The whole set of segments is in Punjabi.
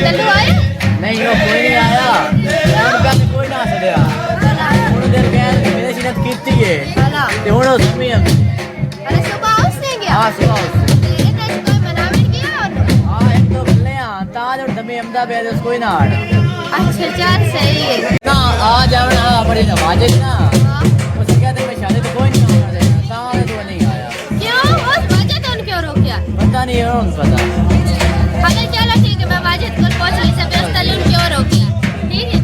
लल्लू आया? नहीं वो कोई नहीं आया। उनका तो कोई ना सदया। उन्होंने कहा कि मेरे सीने कीती है। ते हुण उस में अरे सुबह उसने गया? हाँ सुबह उसने। इतने कोई मनावट किया और हाँ एक तो गले हाँ ताज और दमे अहमदाबाद उसको कोई ना आड़ा। अच्छा चल सही है। ना आ जाओ ना बड़ी नवाज़ है ना। उसने कहा था मैं शादी तो कोई नहीं आना देना। ताज तो नहीं आया। क्यों? उस वाजिद ने क्यों रोका? पता नहीं है उनको पता। अगर चलो ठीक है मैं वाजिद को पूछ ली सब तलीम क्यों रोका? ठीक है।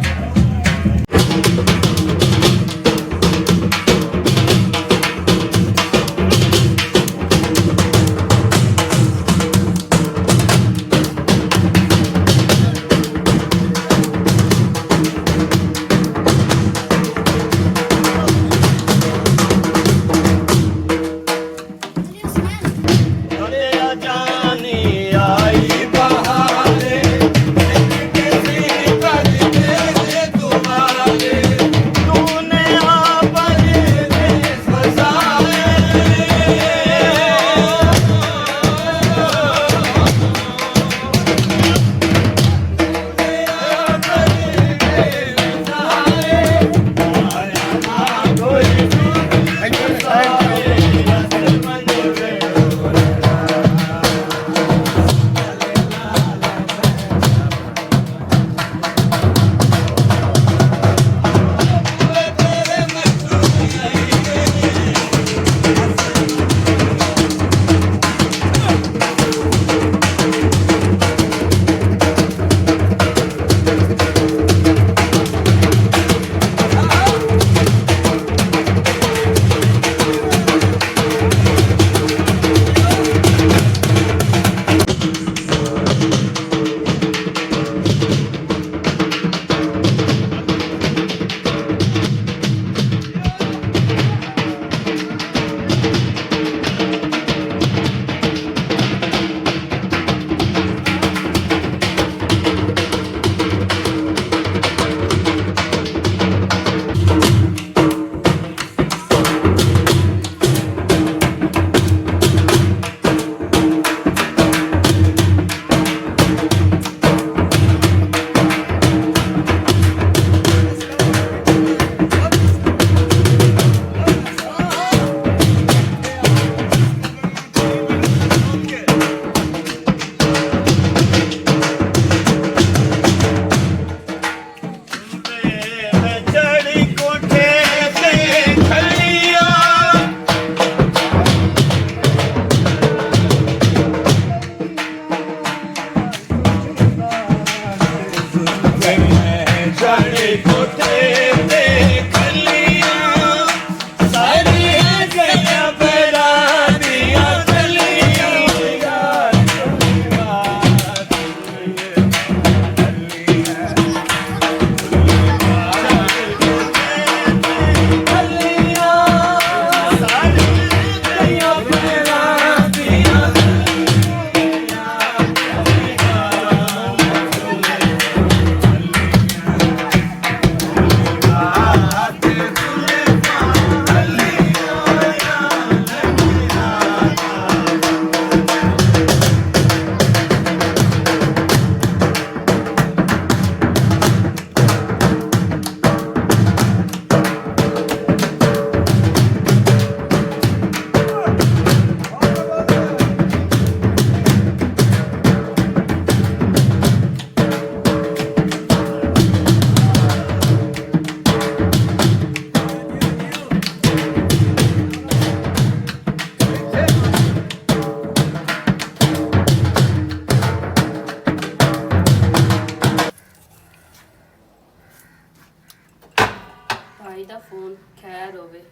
भाई दा फोन खैर होवे।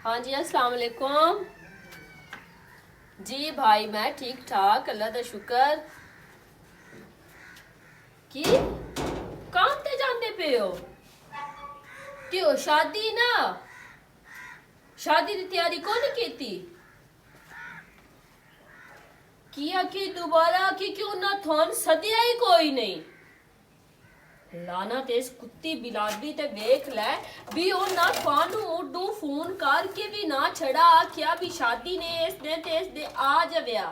हाँ जी अस्सलाम वालेकुम जी भाई मैं ठीक ठाक अल्लाह दा शुक्र। की काम ते जांदे पे हो कि हो शादी ना शादी दी तैयारी कौन कीती किया कि दोबारा की क्यों ना थोन सदिया ही कोई नहीं लाना ते इस कुत्ती बिलादी ते देख ले भी ओ ना फानू उडू फोन करके भी ना छड़ा क्या भी शादी ने इस दिन ते इस दे आ जाविया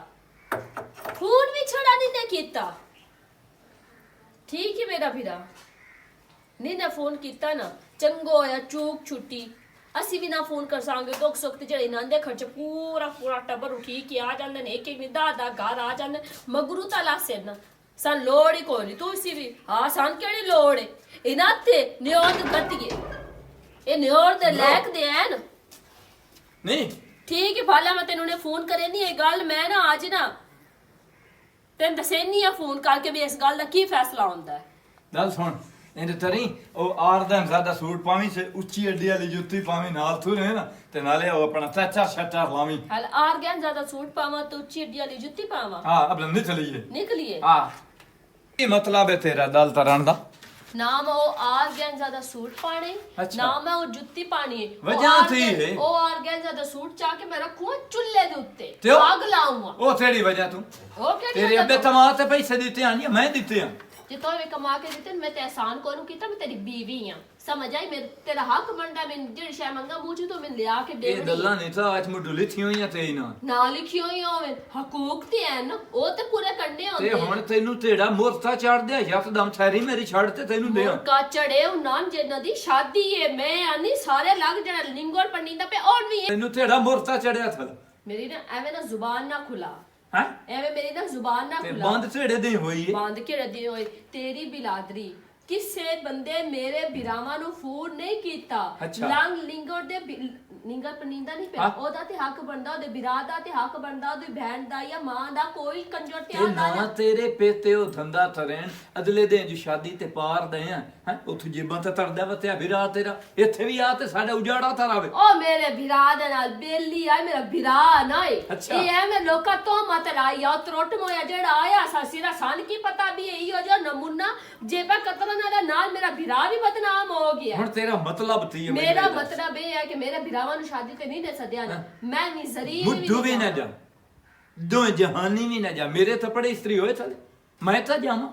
फोन भी छड़ा नहीं ने कीता ठीक है मेरा भीरा नहीं ना फोन किया ना चंगो होया चूक छुट्टी ਅਸੀਂ ਵੀ ਨਾ ਫੋਨ ਕਰ ਸਾਂਗੇ ਦੁੱਖ ਸੁੱਖ ਤੇ ਜਿਹੜੇ ਨਾਂਦੇ ਖਰਚ ਪੂਰਾ ਪੂਰਾ ਟੱਬਰ ਉਠੀ ਕੇ ਆ ਜਾਂਦੇ ਨੇ ਇੱਕ ਇੱਕ ਨੇ ਦਾ ਘਰ ਆ ਜਾਂਦੇ ਮਗਰੂ ਤਾਂ ਲਾਸੇ ਨਾ ਸਾਂ ਲੋੜ ਹੀ ਕੋਈ ਨਹੀਂ ਤੁਸੀਂ ਵੀ ਹਾਂ ਸਾਂ ਕਿਹੜੀ ਲੋੜ ਹੈ ਇਹਨਾਂ ਤੇ ਨਿਉਦ ਗੱਤੀਏ ਇਹ ਨਿਉਦ ਦੇ ਲੈਕ ਦੇ ਐਨ ਨਹੀਂ ਠੀਕ ਹੈ ਭਾਲਾ ਮੈਂ ਤੈਨੂੰ ਨੇ ਫੋਨ ਕਰੇ ਨਹੀਂ ਇਹ ਗੱਲ ਮੈਂ ਨਾ ਅੱਜ ਨਾ ਤੈਨੂੰ ਦੱਸਣੀ ਆ ਫੋਨ ਕਰਕੇ ਵੀ ਇਸ ਗੱਲ ਦਾ ਕੀ ਫੈਸਲਾ ਹੁੰਦਾ ਹੈ ਗੱਲ ਸੁਣ ਇਹਦੇ ਤਰੀ ਉਹ ਆਰਦਨ ਜ਼ਿਆਦਾ ਸੂਟ ਪਾਵੀਂ ਸੇ ਉੱਚੀ ਅੱਡੀ ਵਾਲੀ ਜੁੱਤੀ ਪਾਵੀਂ ਨਾਲ ਤੂੰ ਰਹੇ ਨਾ ਤੇ ਨਾਲੇ ਉਹ ਆਪਣਾ ਚਾਚਾ ਛੱਟਾ ਲਾਵੀਂ ਹਲ ਆਰ ਗਿਆ ਜ਼ਿਆਦਾ ਸੂਟ ਪਾਵਾਂ ਤੇ ਉੱਚੀ ਅੱਡੀ ਵਾਲੀ ਜੁੱਤੀ ਪਾਵਾਂ ਹਾਂ ਅਬ ਨਿਕਲੀਏ ਨਿਕਲੀਏ ਹਾਂ ਕੀ ਮਤਲਬ ਹੈ ਤੇਰਾ ਦਲ ਤਰਨ ਦਾ ਨਾ ਮੈਂ ਉਹ ਆਰ ਗਿਆ ਜ਼ਿਆਦਾ ਸੂਟ ਪਾਣੇ ਅੱਛਾ। ਨਾ ਮੈਂ ਉਹ ਜੁੱਤੀ ਪਾਣੀ ਹੈ ਵਜ੍ਹਾ ਥੀ ਹੈ। ਉਹ ਆਰ ਗਿਆ ਜ਼ਿਆਦਾ ਸੂਟ ਚਾ ਕੇ ਮੈਂ ਰੱਖੂੰ ਚੁੱਲ੍ਹੇ ਦੇ ਉੱਤੇ ਤੇ ਉਹ- ਅੱਗ ਲਾਉਂਗਾ ਉਹ ਤੇਰੀ ਵਜ੍ਹਾ ਤੂੰ ਉਹ ਕਿਹੜੀ ਤੇਰੇ ਅੱਬੇ ਤਮਾ ਤੇ ਪੈਸੇ ਦਿੱਤੇ ਆਂ ਜਾਂ ਮੈਂ ਦਿੱਤੇ ਆਂ ਜੇ ਤੋ ਵੀ ਕਮਾ ਕੇ ਦਿੱਤੇ ਮੈਂ ਤੇ ਆਸਾਨ ਕੋਨੂੰ ਕੀਤਾ ਮੈਂ ਤੇਰੀ ਬੀਵੀ ਆ ਸਮਝ ਆਈ ਮੇਰੇ ਤੇਰਾ ਹੱਕ ਬਣਦਾ ਮੈਂ ਜਿਹੜੀ ਸ਼ੈ ਮੰਗਾ ਮੂੰਹ ਤੋਂ ਮੈਂ ਲਿਆ ਕੇ ਦੇ ਇਹ ਗੱਲਾਂ ਨਹੀਂ ਤਾਂ ਅੱਜ ਮੁੱਢ ਲਿਖੀ ਹੋਈਆਂ ਤੇ ਨਾ ਨਾ ਲਿਖੀ ਹੋਈ ਹੋਵੇ ਹਕੂਕ ਤੇ ਐ ਨਾ ਉਹ ਤੇ ਪੂਰੇ ਕਰਨੇ ਹੁੰਦੇ ਤੇ ਹੁਣ ਤੈਨੂੰ ਤੇੜਾ ਮੁਰਤਾ ਚੜਦਿਆ ਯਕਦਮ ਥੈਰੀ ਮੇਰੀ ਛੱਡ ਤੇ ਤੈਨੂੰ ਦੇ ਕਾ ਚੜੇ ਉਹ ਨਾਮ ਜਿੰਨਾ ਦੀ ਸ਼ਾਦੀ ਏ ਮੈਂ ਆਨੀ ਸਾਰੇ ਲੱਗ ਜਿਹੜਾ ਲਿੰਗੋਰ ਪੰਨੀਦਾ ਪੇ ਔਰ ਵੀ ਤੈਨੂੰ ਤੇੜਾ ਮੁਰਤਾ ਚੜਿਆ ਥਲ ਮੇਰੀ ਨਾ ਐਵੇਂ ਨਾ ਜ਼ੁਬਾਨ ਨਾ ਖੁਲਾ ਹੈ ਐਵੇਂ ਮੇਰੀ ਨਾ ਜ਼ੁਬਾਨ ਨਾ ਤੇ ਖੁਲਾ ਬੰਦ ਢੇੜੇ ਦੇ ਹੋਈ ਏ ਬੰਦ ਕੇ ਰੱਦੀ ਹੋਈ ਤੇਰੀ ਬਿਲਾਦਰੀ ਕਿਸੇ ਬੰਦੇ ਮੇਰੇ ਬਿਰਾਵਾਂ ਨੂੰ ਫੋਨ ਨਹੀਂ ਕੀਤਾ ਅੱਛਾ। ਲੰਗ ਲਿੰਗਰ ਦੇ ਨਿੰਗਰ ਪਨੀਂਦਾ ਨਹੀਂ ਪਿਆ ਹਾਂ। ਉਹਦਾ ਤੇ ਹੱਕ ਬਣਦਾ ਉਹਦੇ ਬਿਰਾ ਦਾ ਤੇ ਹੱਕ ਬਣਦਾ ਉਹਦੀ ਭੈਣ ਦਾ ਜਾਂ ਮਾਂ ਦਾ ਕੋਈ ਕੰਜਰ ਤੇ ਧਿਆਨ ਨਾ ਨਾ ਤੇਰੇ ਪੇਤੇ ਉਹ ਧੰਦਾ ਤਰੇਣ ਅਗਲੇ ਦਿਨ ਜੋ ਸ਼ਾਦੀ ਤੇ ਪਾਰ ਦੇ ਆ ਹੈ ਉੱਥੇ ਜੇਬਾਂ ਤੇ ਤਰਦਾ ਵਤਿਆ ਵਿਰਾ ਤੇਰਾ ਇੱਥੇ ਵੀ ਆ ਤੇ ਸਾਡਾ ਉਜਾੜਾ ਤਰਾਵੇ ਉਹ ਮੇਰੇ ਬਿਰਾ ਦੇ ਨਾਲ ਬੇਲੀ ਆ ਮੇਰਾ ਬਿਰਾ ਨਹੀਂ ਅੱਛਾ। ਇਹ ਐਵੇਂ ਲੋਕਾਂ ਤੋਂ ਮਤ ਲਾਈ ਆ ਤਰੋਟ ਮੋਇਆ ਜਿਹੜਾ ਆਇਆ ਸਾਸੀਰਾ ਸਾਨ ਕੀ ਪਤਾ ਵੀ ਇਹੋ ਜਿਹਾ ਨਮੂਨਾ ਜੇਬਾ ਕਤਰਨ ਵਾਲਾ ਨਾਲ ਮੇਰਾ ਬਿਰਾ ਵੀ ਬਦਨਾਮ ਹੋ ਗਿਆ ਹੁਣ ਤੇਰਾ ਮਤਲਬ ਤੀ ਮੇਰਾ ਮਤਲਬ ਇਹ ਹੈ ਕਿ ਮੇਰੇ ਬਿਰਾਵਾਂ ਨੂੰ ਸ਼ਾਦੀ ਤੇ ਨਹੀਂ ਦੇ ਸਦਿਆ ਨਾ ਮੈਂ ਨਹੀਂ ਜ਼ਰੀਰ ਮੁੱਢੂ ਵੀ ਨਾ ਜਾ ਦੋ ਜਹਾਨੀ ਵੀ ਨਾ ਜਾ ਮੇਰੇ ਥਪੜੇ ਇਸਤਰੀ ਹੋਏ ਥਲੇ ਮੈਂ ਤਾਂ ਜਾਵਾਂ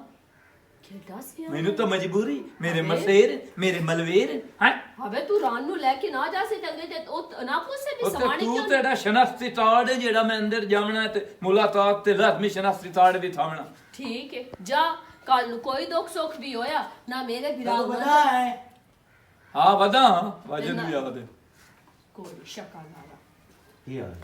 ਮੈਨੂੰ ਤਾਂ ਮਜਬੂਰੀ ਮੇਰੇ ਮਸੇਰ ਮੇਰੇ ਮਲਵੇਰ ਹੈ ਹਵੇ ਤੂੰ ਰਾਨ ਨੂੰ ਲੈ ਕੇ ਨਾ ਜਾ ਸੇ ਚੰਗੇ ਤੇ ਉਹ ਨਾ ਪੁੱਛੇ ਵੀ ਉੱਥੇ ਸਮਾਣੀ ਤੂੰ ਕਿਉਂ ਤੇਰਾ ਸ਼ਨਾਖਤੀ ਤਾੜ ਹੈ ਜਿਹੜਾ ਮੈਂ ਅੰਦਰ ਜਾਵਣਾ ਤੇ ਮੁਲਾਕਾਤ ਤੇ ਰਸਮੀ ਸ਼ਨਾਖਤੀ ਤਾੜ ਵੀ ਥਾਵਣਾ ਠੀਕ ਹੈ ਜਾ ਕੱਲ ਨੂੰ ਕੋਈ ਦੁੱਖ ਸੁੱਖ ਵੀ ਹੋਇਆ ਨਾ ਮੇਰੇ ਬਿਰਾ ਬਣਾ ਹੈ ਹਾਂ ਵਦਾ ਵਜਨ ਵੀ ਆਵਦੇ ਕੋਈ ਸ਼ੱਕਾ ਨਾ ਯਾਰ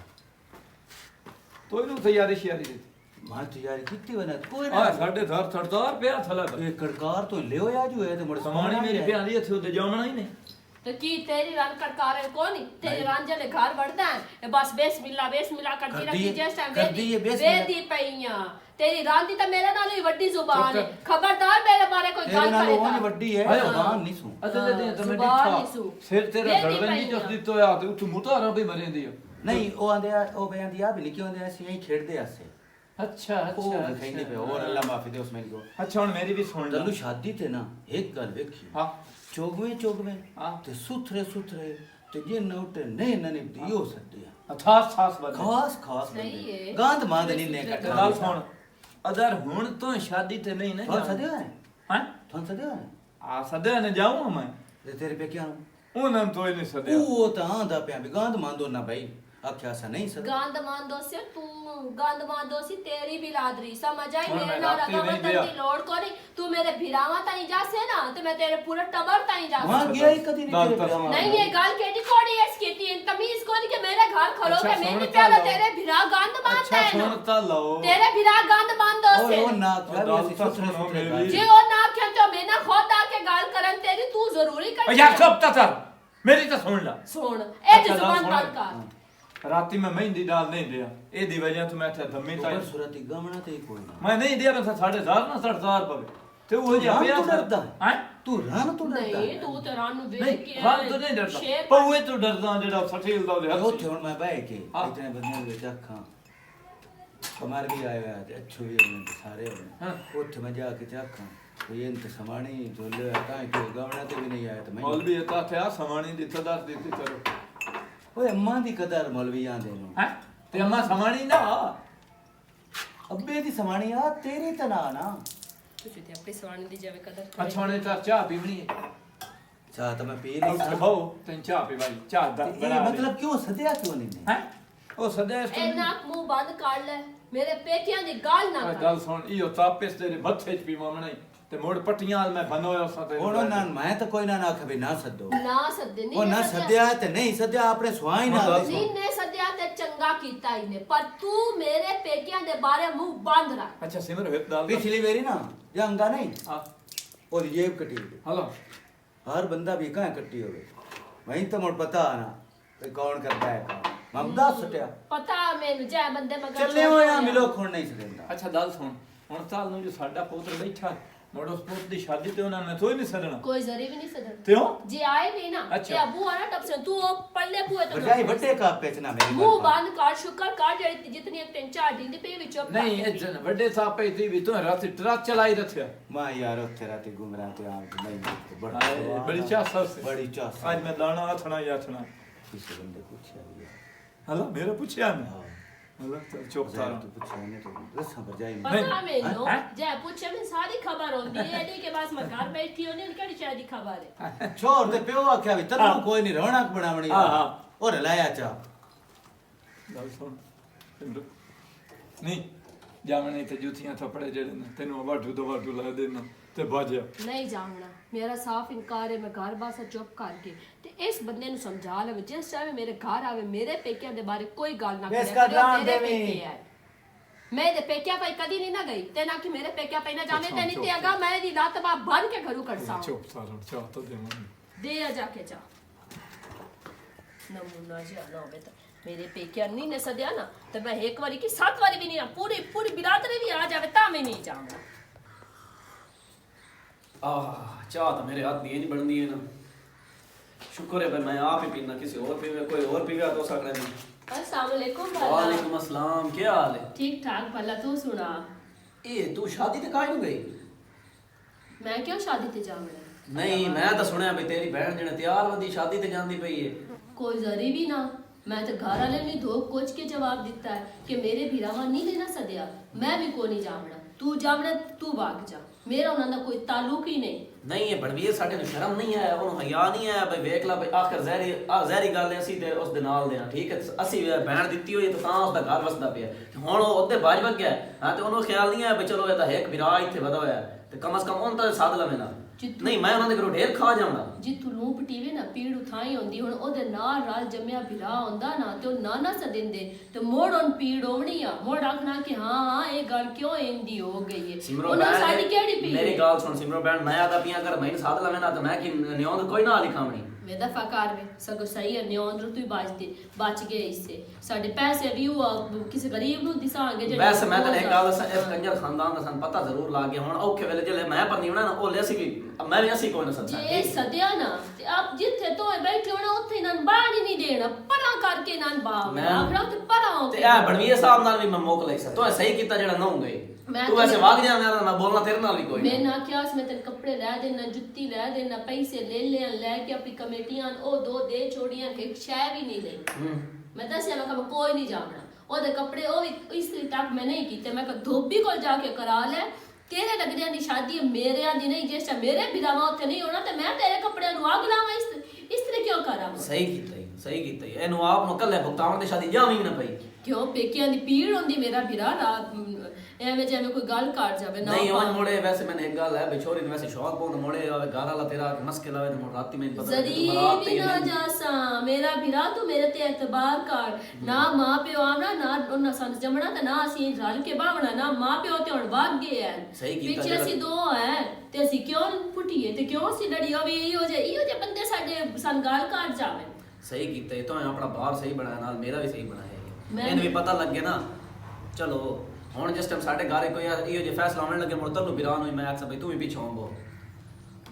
ਤੋ ਇਹਨੂੰ ਤਿਆਰੀ ਸ਼ਿਆਰੀ ਦੇ ਮਾਂ ਤਿਆਰੀ ਕੀਤੀ ਬਣਾ ਕੋਈ ਆ ਸਾਡੇ ਧਰ ਥੜਦਾਰ ਪਿਆ ਥਲਾ ਇਹ ਕੜਕਾਰ ਤੋਂ ਲਿਓ ਆ ਜੋ ਹੈ ਤੇ ਮੁੜ ਸਮਾਣੀ ਮੇਰੀ ਪਿਆਰੀ ਇੱਥੇ ਉੱਤੇ ਜਾਵਣਾ ਹੀ ਨਹੀਂ तो की तेरी रन कटकारे कौन तेरी रन जले घर बढ़ता है बस बेसमिल्ला करती रहती जिस टाइम वेदी पईया तेरी रन दी तो मेरे नाल ही वड्डी जुबान है खबरदार मेरे बारे कोई गल करे ਉਹ ਵੱਡੀ ਹੈ ਜ਼ਬਾਨ ਨਹੀਂ ਸੁਣ ਅਦਲੇ ਦੇ ਤਾਂ ਮੈਂ ਜ਼ੁਬਾਨ ਦੇਖਾ ਨਹੀਂ ਸੂ। ਸਿਰ ਤੇਰਾ ਵੇਦੀ ਧੜਵਨ ਦੀ ਪਈਆਂ। ਜਸ ਦਿੱਤੋ ਆ ਤੇ ਉੱਥੇ ਮੁਤਾਰਾ ਵੀ ਮਰੇਂਦੀ ਆ ਨਹੀਂ ਉਹ ਆਂਦੇ ਆ ਉਹ ਬਿਆੰਦੀ ਆ ਵੀ ਲਿਖੀ ਹੁੰਦੇ ਆ ਅਸੀਂ ਖੇਡਦੇ ਆਸੇ ਅੱਛਾ ਉਹ ਕਹਿੰਦੇ ਪਏ ਹੋਰ ਅੱਲਾ ਮਾਫੀ ਦੇ ਉਸ ਮੇਰੀ ਕੋ ਅੱਛਾ ਹੁਣ ਮੇਰੀ ਵੀ ਸੁਣ ਲੈ ਤੈਨੂੰ ਸ਼ਾਦੀ ਤੇ ਨਾ ਇੱਕ ਗੱਲ ਵੇਖੀ ਹਾਂ ਚੋਗਵੇਂ ਹਾਂ। ਤੇ ਸੁਥਰੇ ਤੇ ਜੇ ਨੋਟ ਨਹੀਂ ਇਹਨਾਂ ਨੇ ਦਿਓ ਸੱਦਿਆ ਅਥਾਸ ਖਾਸ ਬੰਦੇ ਖਾਸ ਸਹੀ ਬੰਦੇ ਹੈ। ਗਾਂਧ ਮਾਂਦ ਨਹੀਂ ਨੇ ਤੇ ਕੱਟਾ ਗੱਲ ਸੁਣ ਅਦਰ ਹੁਣ ਤੋਂ ਸ਼ਾਦੀ ਤੇ ਨਹੀਂ ਨਾ ਤੁਹਾਨੂੰ ਸੱਦਿਆ ਹੈ ਹਾਂ ਤੁਹਾਨੂੰ ਸੱਦਿਆ ਹੈ ਆ ਸਦੇ ਨੇ ਜਾਊਂ ਮੈਂ ਤੇ ਤੇਰੇ ਪੇ ਕਿਆ ਉਹਨਾਂ ਨੂੰ ਤੋਏ ਨਹੀਂ ਸਦਿਆ ਉਹ ਤਾਂ ਆਂਦਾ ਪਿਆ ਵੀ ਗਾਂਧ ਮਾਂਦੋ ਨਾ ਭਾਈ ਆਖਿਆ ਸਾ ਨਹੀਂ ਸਦ ਗੰਦਮਾਨ ਦੋਸੀ ਤੂੰ ਗੰਦਮਾਨ ਦੋਸੀ ਤੇਰੀ ਬਿਲਾਦਰੀ ਸਮਝ ਆਈ ਹੁਣ ਮੇਰੇ ਮੈਂ ਨਾਲ ਰਾਤੀ ਨਹੀਂ ਰਗਵਤਨ ਗਿਆ। ਦੀ ਲੋੜ ਕੋਨੀ ਤੂੰ ਮੇਰੇ ਭਿਰਾਵਾਂ ਤਾਈ ਜਾਸੇ ਨਾ ਤੇ ਮੈਂ ਤੇਰੇ ਪੂਰੇ ਟੱਬਰ ਤਾਈ वहां ਜਾਸੇ गया ही कदी दाल नहीं का तेरे सामान। नहीं ये गाल केटी कोड़ी है इसकी तमीज कोनी के मेरे घर खड़ो अच्छा, के मैं नहीं सुनता प्याला लो। तेरे भीरा गंद बांधता ਅੱਛਾ है ना ਸੁਣਤਾ ਲਓ तेरे भीरा गंद बांध दो और से वो ना क्या भी दाल ऐसी का सुथरे सुनो सुथरे मेरी। गाल। जे वो ना क्या तो मैं ना खुद आके गाल करन तेरी तू जरूरी कर ਯਾਰ ਚੁੱਪ ਤਾਂ ਮੇਰੀ ਤਾਂ ਸੁਣ ਲੈ सुन ए अच्छा, जुबान सुन। बंद कर ਰਾਤੀ ਮੈਂ ਮਹਿੰਦੀ ਡਾਲ ਨਹੀਂ ਦਿਆ ਇਹਦੀ ਵਜ੍ਹਾ ਤੋਂ ਮੈਂ ਇੱਥੇ ਧੰਮੀ तो ਤਾਈ पर सुरती गमना ते कोई ना ਮੈਂ ਨਹੀਂ ਦਿਆ ਮੈਂ 1000 ਨਾ 60,000 ਪਵੇ ਤੇ ਉਹ ਜਿਹਾ रान ਪਿਆ तो डरदा है ਹੈ तू रान तो डरदा नहीं है तू तेरा नु ਨਹੀਂ देख के ਹਾਂ ਤੂੰ ਨਹੀਂ ਡਰਦਾ शेर ਪਊਏ ਤੂੰ ਡਰਦਾ ਜਿਹੜਾ ਸਠੀਲ ਦਾ ਉਹਦੇ वो ਹੱਥ थे मैं बैठ के हाँ। इतने बदने हुए चखा कमर भी आया है अच्छे भी होने सारे हाँ। होने उठ मैं जाके चखा तो ये इंत समानी झोले आता है कि गमना ते भी नहीं आया तो मैं ਮੌਲਵੀ ਇਤਾ ਥਿਆ ਸਮਾਣੀ ਦਿੱਤਾ ਦੱਸ ਦਿੱਤੀ ਕਰੋ ओए अम्मा दी कदर मौलवी आंदे नु ਹੈ ਤੇ ਅੰਮਾ ਸਮਾਣੀ ਨਾ अब्बे दी समानी आ तेरी तना ना तुझे ते अपनी सवानी दी जावे कदर ਅੱਛਾ ਉਹਨੇ ਤਾਂ ਚਾਹ ਪੀਣੀ ਹੈ चाह तो मैं पी ਉੱਠ नहीं ਕੇ ਬਹੁ ਤੈਨੂੰ ਚਾਹ ਪੀ ਭਾਈ ਚਾਹ ਦਾ ये मतलब क्यों सदया क्यों नहीं ਹੈ ਉਹ ਸਦੇ ਇਸ ए नाक मुंह बंद कर ले मेरे पेटियां दी गाल ना ਓਏ कर ਗੱਲ ਸੁਣ ਇਹੋ ਤਾਪਿਸ ਤੇਰੇ ਮੱਥੇ 'ਚ ਪੀਵਾ ਮਣਾ ਤੇ ਮੋੜ ਪੱਟੀਆਂ ਵਾਲ ਮੈਂ ਬਣੋਇਆ ਉਸਾਂ ਤੇ ਹੁਣ ਉਹਨਾਂ ਨੂੰ ਮੈਂ ਤਾਂ ਕੋਈ ਨਾ ਆਖ ਵੀ ਨਾ ਸੱਦੋ ਨਾ ਸੱਦੇ ਨਹੀਂ ਉਹ ਨਾ ਸੱਦਿਆ ਤੇ ਨਹੀਂ ਸੱਦਿਆ ਆਪਣੇ ਸੁਆਹ ਹੀ ਨਾਲ ਨਹੀਂ ਨੇ ਸੱਦਿਆ ਤੇ ਚੰਗਾ ਕੀਤਾ ਇਹਨੇ ਪਰ ਤੂੰ ਮੇਰੇ ਪੇਕਿਆਂ ਦੇ ਬਾਰੇ ਮੂੰਹ ਬੰਦ ਰੱਖ। ਅੱਛਾ ਸਿਮਰ ਹਿੱਤ ਦਾਲ ਪਿਛਲੀ ਵਾਰੀ ਨਾ ਜੰਗਾ ਨਹੀਂ ਹਾਂ ਉਹਦੀ ਜੇਬ ਕੱਟੀ ਹੋਈ। ਹਲੋ ਹਰ ਬੰਦਾ ਵੀ ਕਹਾਂ ਕੱਟੀ ਹੋਵੇ ਮੈਂ ਤਾਂ ਮੁੜ ਪਤਾ ਨਾ ਤੇ ਕੌਣ ਕਰਦਾ ਹੈ ਕੰਮ ਮਮਦਾ ਸਟਿਆ ਪਤਾ ਮੈਨੂੰ ਜੈ ਬੰਦੇ ਮਗਰ ਚੱਲੇ ਹੋਇਆ ਮਿਲੋ ਖੁਣ ਨਹੀਂ ਸਕਦਾ। ਅੱਛਾ ਗੱਲ ਸੁਣ ਹੁਣ ਸਾਲ ਨੂੰ ਜੋ ਸਾਡਾ ਪੁੱਤਰ ਬੈਠਾ ਮੋੜ ਉਸ ਪੁੱਤ ਦੀ ਸ਼ਾਦੀ ਤੇ ਉਹਨਾਂ ਨੇ ਥੋੜੀ ਨਹੀਂ ਸੱਦਣਾ ਕੋਈ ਜ਼ਰੀ ਵੀ ਨਹੀਂ ਸਦਨ ਕਿਉਂ ਜੇ ਆਏ ਵੀ ਨਾ ਅੱਛਾ। ਤੇ ਅਬੂ ਆਣਾ ਟਪਸਨ ਤੂੰ ਉਹ ਪੱਲੇ ਪੂਏ ਤੋਂ ਬਜਾਈ ਵੱਡੇ ਕਾਪੇ ਚ ਨਾ ਮੇਰੀ ਮੂੰਹ ਬੰਦ ਕਰ ਸ਼ੁਕਰ ਕਰ ਜਿਹੜੀ ਜਿਤਨੀ ਤਿੰਨ ਚਾਰ ਦਿਨ ਦੀ ਪਈ ਵਿੱਚੋਂ ਨਹੀਂ ਇਹ ਵੱਡੇ ਸਾਪੇ ਦੀ ਵੀ ਤੂੰ ਰਾਤ ਟਰੱਕ ਚਲਾਈ ਰੱਖਿਆ ਮਾਂ ਯਾਰ ਉੱਥੇ ਰਾਤੀ ਗੁੰਮਰਾਹ ਤੇ ਆਮ ਨਹੀਂ ਬੜਾ ਹਾਏ, ਸਵਾਦ ਬੜੀ ਆ। ਚਾਹ ਸੱਸ ਬੜੀ ਚਾਸ ਅੱਜ ਮੈਂ ਦਾਣਾ ਆਥਣਾ ਯਾਥਣਾ ਕਿਸੇ ਬੰਦੇ ਪੁੱਛਿਆ ਵੀ ਹੈ। ਹਲਾ ਮੇਰਾ ਪੁੱਛਿਆ ਨਾ ਹਾਂ ਹਲਾ ਚੁੱਪ ਬਜਾਈ ਸਾਰਾ ਤੂੰ ਪੁੱਛਿਆ ਨਹੀਂ ਤੇ ਦੱਸਾਂ ਬਜਾਈ ਪਤਾ ਮੈਨੂੰ ਹੈਂ? ਜੈ ਪੁੱਛੇ ਮੈਂ ਸਾਰੀ ਖਬਰ ਹੁੰਦੀ ਹੈ ਨਹੀਂ ਕਿ ਬਸ ਮੈਂ ਘਰ ਬੈਠੀ ਹੋਣੀ ਉਹਨੂੰ ਕਿਹੜੀ ਸ਼ਾਇਦ ਦੀ ਖਬਰ ਹੈ। ਛੋੜ ਤੇ ਪਿਓ ਆਖਿਆ ਵੀ ਤੈਨੂੰ ਕੋਈ ਨਹੀਂ ਰੌਣਕ ਬਣਾਵਣੀ ਹਾਂ, ਹਾਂ। ਉਹ ਲਾਇਆ ਚਾ ਗੱਲ ਸੁਣ ਸਿਮਰ ਨਹੀਂ ਜਾਵਣੇ ਤੇ ਜੁੱਤੀਆਂ ਥੱਪੜੇ ਜਿਹੜੇ ਨੇ ਤੈਨੂੰ ਵਾਢੂ ਤੋਂ ਵਾਢੂ ਲਾ ਦੇਣਾ ਤੇ ਬਾਜਿਆ ਨਹੀਂ ਜਾਣਨਾ ਮੇਰਾ ਸਾਫ਼ ਇਨਕਾਰ ਹੈ। ਮੈਂ ਘਰ ਬਾਸਾ ਚੁੱਪ ਕਰਕੇ ਤੇ ਇਸ ਬੰਦੇ ਨੂੰ ਸਮਝਾ ਲਵੇ ਜਿਸ ਟਾਈਮ ਮੇਰੇ ਘਰ ਆਵੇ ਮੇਰੇ ਪੇਕਿਆਂ ਦੇ ਬਾਰੇ ਕੋਈ ਗੱਲ ਨਾ ਇਸ ਕਰੇ ਘਰ ਕਰਿਓ, ਜਾਣ ਤੇਰੇ ਦੇਵੀਂ। ਪੇਕੇ ਆਏ। ਮੈਂ ਇਹਦੇ ਪੇਕਿਆਂ ਪਈ ਕਦੀ ਨਹੀਂ ਨਾ ਗਈ ਤੇ ਨਾ ਕਿ ਮੇਰੇ ਪੇਕਿਆਂ ਪਈ ਨਾ ਜਾਵੇ ਤੇ ਨਹੀਂ ਤੇ ਅਗਾ ਮੈਂ ਇਹਦੀ ਲੱਤ ਬਾਹ ਬੰਨ ਕੇ ਘਰੋਂ ਕੱਢਸਾਂ ਚੁੱਪ ਸਾਰਾ ਚਾਹ ਤਾਂ ਦੇਵਾਂ ਦੇ ਆ ਜਾ ਕੇ ਜਾ ਨਮੂਨਾ ਜਿਹਾ ਨਾ ਹੋਵੇ ਤਾਂ ਮੇਰੇ ਪੇਕਿਆਂ ਨਹੀਂ ਨੇ ਸਦਿਆ ਨਾ ਤੇ ਮੈਂ ਇੱਕ ਵਾਰੀ ਕੀ 7 ਵਾਰੀ ਵੀ ਨਹੀਂ ਆ ਪੂਰੀ ਪੂਰੀ ਬਿਰਾਦਰੀ ਵੀ ਆ ਜਾਵੇ ਤਾਂ ਮੈਂ ਨਹੀਂ ਜਾਵਾਂਗਾ। ਆਹ ਚਾਹ ਤਾਂ ਮੇਰੇ ਹੱਥ ਦੀ ਇੰਜ ਬਣਦੀ ਹੈ ਨਾ ਸ਼ੁਕਰ ਹੈ ਭਾਈ ਮੈਂ ਆਪ ਹੀ ਪੀਣਾ ਕਿਸੇ ਹੋਰ ਪੀਵੇ ਕੋਈ ਹੋਰ ਪੀਵੇ तो सकता नहीं। अस्सलाम वालेकुम वालेकुम अस्सलाम क्या हाल है? ठीक ठाक भला तू सुना ए तू शादी ते काहे नु गई? मैं क्यों शादी ते जावना नहीं मैं तो सुनया भाई तेरी बहन जने तैयार वंदी शादी ते जांदी पई है। कोई जरी भी ना मैं तो घर वाले ने धो कोच के जवाब दिता है कि मेरे भीरावा नहीं लेना सदया मैं भी को नहीं जावना तू जावना तू भाग जा मेरा उन्हां दा कोई ताल्लुक ही नहीं। नहीं है बड़वीर साडे नु शर्म नहीं है ओनु हया नहीं है भाई वेख ला भाई आखिर ज़हरी गल है ਅਸੀਂ ਤੇ ਉਸ ਦੇ ਨਾਲ ਦੇ ਆ ਠੀਕ ਹੈ ਅਸੀਂ ਬਹਿਣ ਦਿੱਤੀ ਹੋਈ ਤਾਂ ਉਸ ਦਾ ਘਰ ਵਸਦਾ ਪਿਆ ਹੁਣ ਉਹ ਉਹਦੇ ਬਾਜ ਵਗ ਗਿਆ ਹਾਂ ਤੇ ਉਹਨੂੰ ਖਿਆਲ ਨਹੀਂ ਹੈ ਵੀ ਚਲੋ ਇਹ ਤਾਂ ਇੱਕ ਵਿਰਾ ਇੱਥੇ ਵਦਾ ਹੋਇਆ ਤੇ ਕਮ ਸ ਕਮ ਉਹਨਾਂ ਤਾਂ ਸਾਧ ਲਵੇ ਨਾ ਨਹੀਂ ਮੈਂ ਉਹਨਾਂ ਦੇ ਘਰੋਂ ਢੇਰ ਖਾ ਜਾਵਾਂ ਜਿੱਥੋਂ ਲੂੰ ਪਟੀਵੇ ਨਾ ਪੀੜ ਉਥਾਈ ਹੁੰਦੀ ਹੁਣ ਉਹਦੇ ਨਾਲ ਰਲ ਜੰਮਿਆ ਭਰਾ ਹੁੰਦਾ ਨਾ ਤੇ ਉਹ ਨਾਨਾ ਸਦਿੰਦੇ ਤੇ ਮੋੜ on ਪੀੜ ਹੋਣੀ ਆ ਮੋੜ ਆਖਣਾ ਕਿ ਹਾਂ ਹਾਂ ਇਹ ਗੱਲ ਕਿਉਂ ਇੰਦੀ ਹੋ ਗਈ ਹੈ ਸਿਮਰੋ ਉਹਨਾਂ ਬਹਿਣ ਸਾਡੀ ਕਿਹੜੀ ਪੀੜ ਮੇਰੀ ਗੱਲ ਸੁਣ ਸਿਮਰੋ ਬਹਿਣ ਮੈਂ ਆਦਾ ਪੀਆਂ ਕਰ ਮੈਂ ਸਾਧ ਲਵੇ ਨਾ ਤੇ ਮੈਂ ਕਿ ਨਿਉਂਦ ਕੋਈ ਨਾ ਲਿਖਾਵਣੀ ਵੇ ਦਫਾ ਕਰ ਵੇ ਸਗੋਂ ਸਹੀ ਹੈ ਨਿਉਂਦ ਤੂੰ ਬਚ ਗਏ ਇਸੇ ਸਾਡੇ ਪੈਸੇ ਵੀ ਉਹ ਕਿਸੇ ਗਰੀਬ ਨੂੰ ਦਿਸਾਂਗੇ ਜਿਹੜੇ ਵੈਸੇ ਮੈਂ ਤਾਂ ਇੱਕ ਗੱਲ ਇਸ ਕੰਜਰ ਖਾਨਦਾਨ ਦਾ ਸਾਨੂੰ ਪਤਾ ਜ਼ਰੂਰ ਲੱਗ ਗਿਆ ਹੁਣ ਔਖੇ ਵੇਲੇ ਜਿਹੜੇ ਮੈਂ ਪੰਨੀ ਬਣਾ ਨਾ ਉਹ ਲੈ ਸੀ ਮੈਂ ਵੀ ਅਸੀਂ ਕੋਈ ਨਾ ਸੱਚਾ ਜੇ ਸਦਿਆ ਨਾ ਤੇ ਆਪ ਜਿੱਥੇ ਤੋਏ ਬੈਠੇ ਹੋਣਾ ਉੱਥੇ ਇਹਨਾਂ ਨੂੰ ਬਾਹਰ ਹੀ ਨਹੀਂ ਦੇਣਾ ਪਰਾਂ ਕਰਕੇ ਇਹਨਾਂ ਨੂੰ ਬਾਹਰ ਆਖਣਾ ਤੇ ਪਰਾਂ ਹੋ ਤੇ ਇਹ ਬੜਵੀਰ ਸਾਹਿਬ ਨਾਲ ਵੀ ਮੈਂ ਮੁੱਕ ਲਈ ਸਾ ਤੂੰ ਸਹੀ ਕੀਤਾ ਜਿਹੜਾ ਨਾ ਹੋ ਗਈ ਤੂੰ ਵੈਸੇ ਵਗ ਜਾ ਮੈਂ ਬੋਲਣਾ ਤੇਰੇ ਨਾਲ ਵੀ ਕੋਈ ਮੈਂ ਨਾ ਕਿਹਾ ਮੈਂ ਤੈਨੂੰ ਕੱਪੜੇ ਲੈ ਦੇਣਾ ਜੁੱਤੀ ਲੈ ਦੇਣਾ ਪੈਸੇ ਲੈ ਕੇ ਆਪਣੀ ਕਮੇਟੀਆਂ ਉਹ ਦੋ ਦੇ ਛੋੜੀਆਂ ਕਿ ਸ਼ੈ ਵੀ ਨਹੀਂ ਲਈ ਮੈਂ ਦੱਸਿਆ ਮੈਂ ਕਿਹਾ ਕੋਈ ਨਹੀਂ ਜਾਣਾ ਉਹਦੇ ਕੱਪੜੇ ਉਹ ਵੀ ਇਸਤਰੀ ਤੱਕ ਮੈਂ ਨਹੀਂ ਕੀਤੇ ਮੈਂ ਕਿਹਾ ਧੋਬੀ ਕੋਲ ਜਾ ਕੇ ਕਰਾ ਲੈ ਤੇਰੇ ਲੱਗਦਿਆਂ ਦੀ ਸ਼ਾਦੀ ਮੇਰਿਆਂ ਦੀ ਨਹੀਂ ਜਿਸ ਟਾਈਮ ਮੇਰੇ ਬਿਰਾਵਾ ਉੱਥੇ ਨਹੀਂ ਹੋਣਾ ਤੇ ਮੈਂ ਤੇਰੇ ਕੱਪੜਿਆਂ ਨੂੰ ਅੱਗ ਲਾਵਾਂ ਇਸਤਰੀ ਕਿਉਂ ਕਰਾਂ ਸਹੀ ਕੀਤਾ ਇਹਨੂੰ ਆਪ ਨੂੰ ਕੱਲੇ ਭੁਗਤਾਉਣ ਦੀ ਸ਼ਾਦੀ ਜਾਵੀਂ ਨਾ ਪਈ ਕਿਉਂ ਪੇਕਿਆਂ ਦੀ ਪੀੜ ਹੁੰਦੀ ਮੇਰਾ ਬਿਰਾ ਰਾਤ ਐਵੇਂ ਜਿਵੇਂ ਕੋਈ ਗੱਲ ਕਰ ਜਾਵੇ ਨਾ ਨਹੀਂ ਉਹ ਮੋੜੇ ਵੈਸੇ ਮੈਨੂੰ ਇੱਕ ਗੱਲ ਹੈ ਬਿਛੋਰੀ ਨੂੰ ਵੈਸੇ ਸ਼ੌਕ ਬਹੁਤ ਮੋੜੇ ਆਵੇ ਘਰ ਵਾਲਾ ਤੇਰਾ ਮੁਸ਼ਕਿਲ ਆਵੇ ਤੇ ਰਾਤੀ ਮੈਨੂੰ ਪਤਾ ਜ਼ਰੀ ਵੀ ਨਾ ਜਾਸਾਂ ਮੇਰਾ ਬਿਰਾ ਤੂੰ ਮੇਰੇ ਤੇ ਇਤਬਾਰ ਕਰ ਨਾ ਮਾਂ ਪਿਓ ਆਵਣਾ ਨਾ ਉਹਨਾਂ ਸਾਨੂੰ ਜੰਮਣਾ ਤੇ ਨਾ ਅਸੀਂ ਰਲ ਕੇ ਬਾਵਣਾ ਨਾ ਮਾਂ ਪਿਓ ਤੇ ਹੁਣ ਵਗ ਗਏ ਐ ਪਿੱਛੇ ਅਸੀਂ ਦੋ ਐ ਤੇ ਅਸੀਂ ਕਿਉਂ ਪੁੱਟੀਏ ਤੇ ਕਿਉਂ ਅਸੀਂ ਲੜੀ ਹੋਵੇ ਇਹੋ ਜਿਹੇ ਬੰਦੇ ਸਾਡੇ ਸਾਨੂੰ ਗੱਲ ਕਰ ਜਾਵੇ ਸਹੀ ਕੀਤਾ ਇਹ ਤਾਂ ਆਪਣਾ ਬਾਹਰ ਸਹੀ ਬਣਾਇਆ ਨਾਲ ਮੇਰਾ ਵੀ ਸਹੀ ਬਣਾਇਆ ਇਹਨੂੰ ਵੀ ਪਤਾ ਲੱਗੇ ਨਾ ਚਲੋ ਹੁਣ ਜਿਸ ਟਾਈਮ ਸਾਡੇ ਘਰ ਕੋਈ ਇਹੋ ਜਿਹਾ ਫੈਸਲਾ ਆਉਣ ਲੱਗੇ ਮੁੜ ਤੈਨੂੰ ਬਿਰਾਨ ਹੋਈ ਮੈਂ ਆਖਿਆ ਬਈ ਤੂੰ ਵੀ ਪਿੱਛੋਂ ਬੋ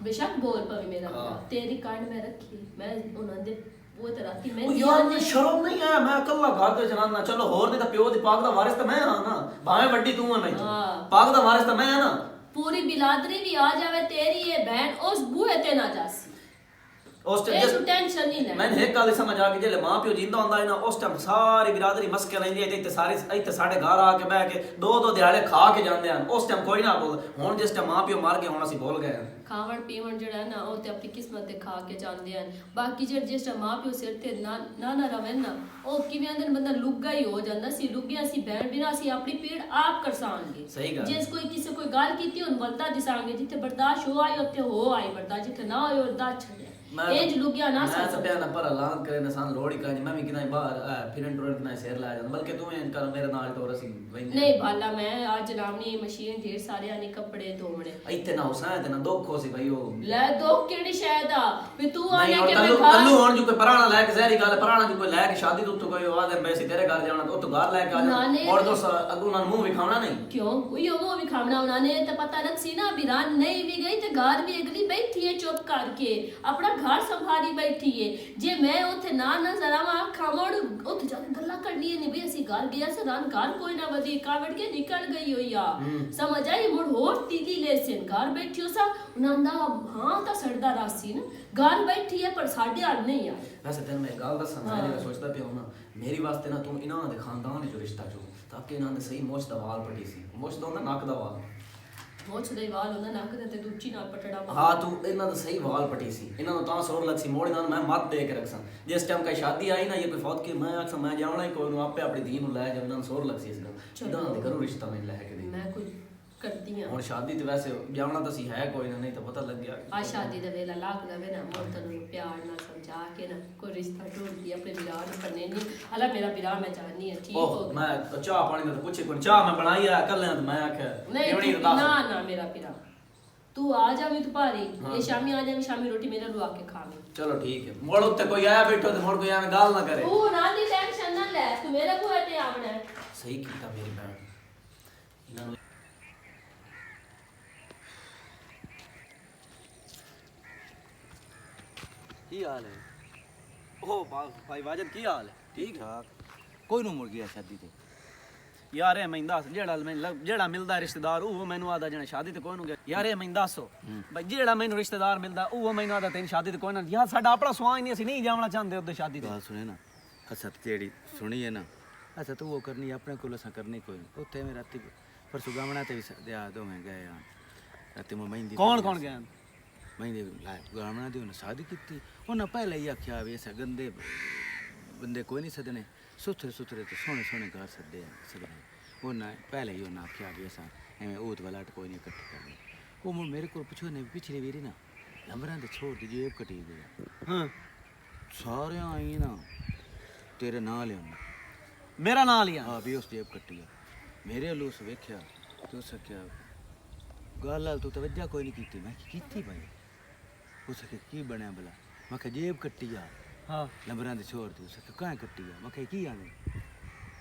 ਬੇਸ਼ੱਕ ਬੋਲ ਪਵੇ ਮੇਰਾ ਤੇਰੀ ਕਾਰਡ ਮੈਂ ਰੱਖੀ ਮੈਂ ਉਹਨਾਂ ਦੇ ਉਹ ਤੇ ਰਾਤੀ ਮੈਂ ਯਾਰ ਮੈਨੂੰ ਸ਼ਰਮ ਨਹੀਂ ਆ ਮੈਂ ਇਕੱਲਾ ਘਰ ਤੇ ਚਲਾਉਣਾ ਚਲੋ ਹੋਰ ਨਹੀਂ ਤਾਂ ਪਿਓ ਦੀ ਪਾਕ ਦਾ ਵਾਰਿਸ ਤਾਂ ਮੈਂ ਹਾਂ ਨਾ ਭਾਵੇਂ ਵੱਡੀ ਤੂੰ ਹੈ ਮੈਨੂੰ ਪਾਕ ਦਾ ਵਾਰਿਸ ਤਾਂ ਮੈਂ ਹਾਂ ਨਾ ਪੂਰੀ ਬਿਲਾਦਰੀ ਵੀ ਆ ਜਾਵੇ ਤੇਰੀ ਇਹ ਬਹਿਣ ਉਸ ਬੂਹੇ ਤੇ ਨਾ ਜਾਸੀ ਉਸ ਇਹ ਟਾਈਮ ਟੈਨਸ਼ਨ ਨਹੀਂ ਲੈ ਮੈਂ ਇੱਕ ਗੱਲ ਸਮਝ ਆ ਕਿ ਜਿਹੜੇ ਮਾਂ ਪਿਓ ਜਿੰਦਾ ਹੁੰਦਾ ਹੈ ਨਾ ਉਸ ਟਾਈਮ ਸਾਰੀ ਬਿਰਾਦਰੀ ਮਸਕੇ ਲੈਂਦੀ ਹੈ ਤੇ ਇੱਥੇ ਸਾਡੇ ਘਰ ਆ ਕੇ ਬਹਿ ਕੇ ਦੋ ਦਿਹਾੜੇ ਖਾ ਕੇ ਜਾਂਦੇ ਹਨ ਉਸ ਟਾਈਮ ਕੋਈ ਨਾ ਬੋਲ ਹੁਣ ਜਿਸ ਟਾਈਮ ਮਾਂ ਪਿਓ ਮਰ ਗਏ ਹੁਣ ਅਸੀਂ ਭੁੱਲ ਗਏ ਹਾਂ ਖਾਵਣ ਪੀਵਣ ਜਿਹੜਾ ਹੈ ਨਾ ਉਹ ਤੇ ਆਪਣੀ ਕਿਸਮਤ ਦੇ ਖਾ ਕੇ ਜਾਂਦੇ ਹਨ ਬਾਕੀ ਜਿਹੜੇ ਜਿਸ ਟਾਈਮ ਮਾਂ ਪਿਓ ਸਿਰ ਤੇ ਨਾ ਰਵੇ ਨਾ ਉਹ ਕਿਵੇਂ ਆਂਦੇ ਬੰਦਾ ਲੁੱਗਾ ਹੀ ਹੋ ਜਾਂਦਾ ਸੀ ਲੁੱਗਿਆ ਸੀ ਬਹਿਣ ਬਿਨਾ ਅਸੀਂ ਆਪਣੀ ਪੀੜ ਆਪ ਕਰਸਾਂਗੇ ਸਹੀ ਗੱਲ ਜਿਸ ਕੋਈ ਕਿਸੇ ਕੋਈ ਗੱਲ ਕੀਤੀ ਉਹਨੂੰ ਬਲਦਾ ਦਿਸਾਂਗੇ ਜਿੱਥੇ ਬਰਦਾਸ਼ਤ ਹੋ ਆਈ ਉੱਥੇ ਹੋ ਆਈ ਬਰਦਾਸ਼ਤ ਜਿੱਥੇ ਨਾ ਹੋਈ ਉਹਦਾ ਛੱਡਿਆ ਇਹ ਜ ਲੁੱਗਿਆ ਨਾ ਮੈਂ ਸਭਿਆ ਨਾ ਪਰ ਐਲਾਨ ਕਰੇ ਨਾ ਸਾਨੂੰ ਲੋੜ ਹੀ ਕਾਣੀ ਮੈਂ ਵੀ ਕਿਨਾਂ ਬਾਹਰ ਫਿਰਨ ਟੁਰਨ ਕਿਨਾਂ ਸਿਰ ਲਾ ਜਾਂਦਾ ਬਲਕਿ ਤੂੰ ਇਹ ਕਰ ਮੇਰੇ ਨਾਲ ਟੋਰ ਅਸੀਂ ਵੈਂਦੇ ਨਹੀਂ ਬਾਲਾ ਮੈਂ ਅੱਜ ਲਾਉਣੀ ਮਸ਼ੀਨ ਢੇਰ ਸਾਰਿਆਂ ਨੇ ਕੱਪੜੇ ਧੋਵਣੇ ਇੱਥੇ ਨਾ ਹੁਸੈਨ ਤੇ ਨਾ ਦੁੱਖ ਹੋ ਸੀ ਬਈ ਉਹ ਲੈ ਦੋ ਕਿਹੜੀ ਸ਼ਾਇਦ ਆ ਵੀ ਤੂੰ ਆਨੇ ਨਹੀਂ ਕਿ ਉਹ ਮੈਂ ਖਾ ਕੱਲੂ ਹੁਣ ਜੋ ਕੋਈ ਪਰਾਣਾ ਲੈ ਕੇ ਜ਼ਹਿਰੀ ਗੱਲ ਪਰਾਣਾ ਜੋ ਕੋਈ ਲੈ ਕੇ ਸ਼ਾਦੀ ਤੋਂ ਕੋਈ ਆ ਦੇ ਮੈਂ ਸੀ ਤੇਰੇ ਘਰ ਜਾਣਾ ਉਹ ਤੋਂ ਘਰ ਲੈ ਕੇ ਆ ਜਾ ਔਰ ਦੋ ਅੱਗੂ ਨਾਲ ਮੂੰਹ ਵਿਖਾਉਣਾ ਨਹੀਂ ਕਿਉਂ ਕੋਈ ਉਹ ਵੀ ਖਾਣਾ ਉਹਨਾਂ ਨੇ ਤਾਂ ਪਤਾ ਲੱਗ ਸੀ ਨਾ ਵੀਰਾਨ ਨਹੀਂ ਵੀ ਗਈ ਤੇ ਘਰ ਵੀ ਅਗਲੀ ਬੈਠੀ ਹੈ ਚੁੱਪ ਕਰਕੇ ਆਪਣਾ ਘਰ ਸੰਭਾਲੀ ਬੈਠੀ ਹੈ ਜੇ ਮੈਂ ਉੱਥੇ ਨਾ ਨਜ਼ਰ ਆਵਾਂ ਖਾਵੜ ਉੱਥੇ ਜਾ ਕੇ ਗੱਲਾਂ ਕਰਨੀਆਂ ਨਹੀਂ ਵੀ ਅਸੀਂ ਘਰ ਗਿਆ ਸੀ ਰਾਂ ਘਰ ਕੋਈ ਨਾ ਵਧੀ ਕਾਵੜ ਕੇ ਨਿਕਲ ਗਈ ਹੋਈ ਆ ਸਮਝ ਆਈ ਮੁੜ ਹੋਰ ਤੀਦੀ ਲੈ ਸੀ ਘਰ ਬੈਠੀ ਹੋ ਸਾ ਉਹਨਾਂ ਦਾ ਹਾਂ ਤਾਂ ਸੜਦਾ ਰਾਸੀ ਨਾ ਘਰ ਬੈਠੀ ਹੈ ਪਰ ਸਾਡੇ ਹਾਲ ਨਹੀਂ ਆ ਵੈਸੇ ਤੈਨੂੰ ਮੈਂ ਗੱਲ ਦੱਸਾਂ ਮੈਂ ਜਿਹੜਾ ਸੋਚਦਾ ਪਿਆ ਹਾਂ ਮੇਰੀ ਵਾਸਤੇ ਨਾ ਤੂੰ ਇਹਨਾਂ ਦੇ ਖਾਨਦਾਨ ਚੋਂ ਰਿਸ਼ਤਾ ਚੋ ਤਾਂ ਕਿ ਇਹਨਾਂ ਦੇ ਸਹੀ ਮੁੱਛ ਦਾ ਵਾਲ ਪੱਟੀ ਸੀ ਮੁੱਛ ਦਾ ਹੁੰਦਾ ਨੱਕ ਦਾ ਵਾਲ ਮੁੱਛ ਦੇ ਵਾਲ ਉਹਨਾਂ ਨੱਕ ਦੇ ਤੇ ਦੂਜੀ ਨਾਲ ਪਟੜਾ ਹਾਂ ਤੂੰ ਇਹਨਾਂ ਦਾ ਸਹੀ ਵਾਲ ਪੱਟੀ ਸੀ ਇਹਨਾਂ ਨੂੰ ਤਾਂ ਸੋਰ ਲੱਗ ਸੀ ਮੋੜ ਨਾਲ ਮੈਂ ਮੱਤ ਦੇ ਕੇ ਰੱਖਸਾਂ ਜਿਸ ਟਾਈਮ ਕਈ ਸ਼ਾਦੀ ਆਈ ਨਾ ਇਹ ਕੋਈ ਫੌਤ ਕੇ ਮੈਂ ਆਖਸਾਂ ਮੈਂ ਜਾਣਾ ਹੀ ਕੋਈ ਨੂੰ ਆਪੇ ਆਪਣੀ ਧੀ ਨੂੰ ਲੈ ਜਾਂਦਾ ਸੋਰ ਲੱਗ ਸੀ ਇਸ ਦਾ ਇਹਨਾਂ ਦੇ ਘਰੋਂ ਰਿਸ਼ਤਾ ਮੈਂ ਲੈ ਕੇ ਦੇ ਮੈਂ ਕੋਈ ਕਰਦੀ ਆ ਹੁਣ ਸ਼ਾਦੀ ਤੇ ਵੈਸੇ ਜਾਣਾ ਤਾਂ ਸੀ ਹੈ ਕੋਈ ਨਾ ਨਹੀਂ ਤਾਂ ਪਤਾ ਲੱਗ ਗਿਆ ਆ ਸ਼ਾਦੀ ਦਾ ਵੇਲਾ ਲੱਗ ਲਵੇ ਨਾ ਮਰਦ ਨੂੰ ਪਿਆਰ ਨਾਲ ਸਮਝਾ ਕੇ ਨਾ ਕੋਈ ਰਿਸ਼ਤਾ ਢੂੰਢਦੀ ਆਪਣੇ ਵਿਰਾਹ ਨੂੰ ਕਰਨੇ ਨਹੀਂ ਹਲਾ ਮੇਰਾ ਵਿਰਾਹ ਮੈਂ ਚਾਹਨੀ ਹੈ ਠੀਕ ਹੋ ਉਹ ਗਿਆ ਮੈਂ ਚਾਹ ਪਾਣੀ ਦਾ ਪੁੱਛੇ ਕੋਈ ਚਾਹ ਮੈਂ ਬਣਾਈ ਆ ਕੱਲ ਤਾਂ ਮੈਂ ਆਖਿਆ ਨਹੀਂ ਨਾ ਮੇਰਾ ਵਿਰਾਹ ਤੂੰ ਆ ਜਾਵੀਂ ਤੂੰ ਭਾਰੀ ਇਹ ਸ਼ਾਮੀ ਆ ਜਾਵੀਂ ਸ਼ਾਮੀ ਰੋਟੀ ਮੇਰੇ ਲਵਾ ਕੇ ਖਾਵੀਂ ਚਲੋ ਠੀਕ ਹੈ ਮੋੜ ਉੱਤੇ ਕੋਈ ਆਇਆ ਬੈਠੋ ਤੇ ਮੋੜ ਕੋਈ ਐਵੇਂ ਗੱਲ ਨਾ ਕਰੇ ਤੂੰ ਨਾ ਦੀ ਟੈਨਸ਼ਨ ਨਾ ਲੈ ਤੂੰ ਮੇਰੇ ਕੋਲ ਤੇ ਆਵਣਾ ਹੈ ਸਹੀ ਕੀਤਾ ਮੇਰੀ ਭੈਣ ਇਹਨਾਂ ਨੂੰ ਕੀ ਹਾਲ ਹੈ ਉਹ ਭਾਈ ਵਾਜਦ ਕੀ ਹਾਲ ਹੈ ਠੀਕ ਠਾਕ ਕੋਈ ਨੂੰ ਮੁੜ ਗਿਆ ਸ਼ਾਦੀ ਤੇ ਯਾਰ ਇਹ ਮੈਨੂੰ ਦੱਸ ਜਿਹੜਾ ਮਿਲਦਾ ਰਿਸ਼ਤੇਦਾਰ ਉਹ ਮੈਨੂੰ ਆਦਾ ਜਣਾ ਸ਼ਾਦੀ ਤੇ ਕੋਈ ਨੂੰ ਗਿਆ ਯਾਰ ਇਹ ਮੈਨੂੰ ਦੱਸੋ ਬਈ ਜਿਹੜਾ ਮੈਨੂੰ ਰਿਸ਼ਤੇਦਾਰ ਮਿਲਦਾ ਉਹ ਮੈਨੂੰ ਆਦਾ ਤੈਨੂੰ ਸ਼ਾਦੀ ਤੇ ਕੋਈ ਨਾ ਯਾਰ ਸਾਡਾ ਆਪਣਾ ਸਵਾਹ ਹੀ ਨਹੀਂ ਅਸੀਂ ਨਹੀਂ ਜਾਵਣਾ ਚਾਹੁੰਦੇ ਉਹਦੇ ਸ਼ਾਦੀ ਤੇ ਗੱਲ ਸੁਣੇ ਨਾ ਅਸਤ ਜਿਹੜੀ ਸੁਣੀ ਹੈ ਨਾ ਅਸਤ ਉਹ ਕਰਨੀ ਆਪਣੇ ਕੋਲ ਅਸਾਂ ਕਰਨੀ ਕੋਈ ਉੱਥੇ ਮੈਂ ਰਾਤੀ ਪਰਸੋਂ ਗਾਵਣਾ ਤੇ ਵੀ ਦਿਆ ਦੋਵੇਂ ਗਏ ਆ ਰਾਤੀ ਮੈਂ ਮਹਿੰਦੀ ਕੌਣ ਗਿਆ ਮਹਿੰਦੀ ਗਾਵਣਾ ਦੀ ਉਹਨੇ ਸ਼ਾਦੀ ਕੀਤੀ ਉਹਨਾਂ ਪਹਿਲਾਂ ਹੀ ਆਖਿਆ ਵੀ ਐਸਾ ਗੰਦੇ ਬੰਦੇ ਕੋਈ ਨਹੀਂ ਸਦਨੇ ਸੁਥਰੇ ਤੇ ਸੋਹਣੇ ਘਰ ਸੱਦੇ ਸਦਨੇ ਉਹਨਾਂ ਪਹਿਲਾਂ ਹੀ ਉਹਨਾਂ ਆਖਿਆ ਵੀ ਐਸਾ ਐਵੇਂ ਊਤ ਵਾਲਾ ਕੋਈ ਨਹੀਂ ਇਕੱਠੇ ਕਰਨੀ ਉਹ ਮੁੜ ਮੇਰੇ ਕੋਲ ਪੁੱਛੋ ਨੇ ਪਿਛਲੇ ਵੀਰੀ ਨਾ ਨੰਬਰਾਂ ਦੇ ਛੋੜ ਦੀ ਜੇਬ ਕਟੀ ਗਈ ਹਾਂ ਸਾਰਿਆਂ ਆਈ ਨਾ ਤੇਰੇ ਨਾਂ ਲਿਆਉਣਾ ਮੇਰਾ ਨਾਂ ਲਿਆ ਹਾਂ ਵੀ ਉਸ ਜੇਬ ਕੱਟੀ ਆ ਮੇਰੇ ਵੱਲੋਂ ਉਸ ਵੇਖਿਆ ਤੂੰ ਸਕਿਆ ਗੱਲ ਤੂੰ ਤਵੱਜਾ ਕੋਈ ਨਹੀਂ ਕੀਤੀ ਮੈਂ ਕੀਤੀ ਭਾਈ ਉਸ ਕੀ ਬਣਿਆ ਭਲਾ ਮੈਂ ਕਿਹਾ ਜੇਬ ਕੱਟੀ ਆ ਹਾਂ ਨੰਬਰਾਂ ਦੇ ਛੋੜ ਦੀ ਉਸ ਕਾਹ ਕੱਟੀ ਆ ਮੈਂ ਕਿਹਾ ਕੀ ਆਣੇ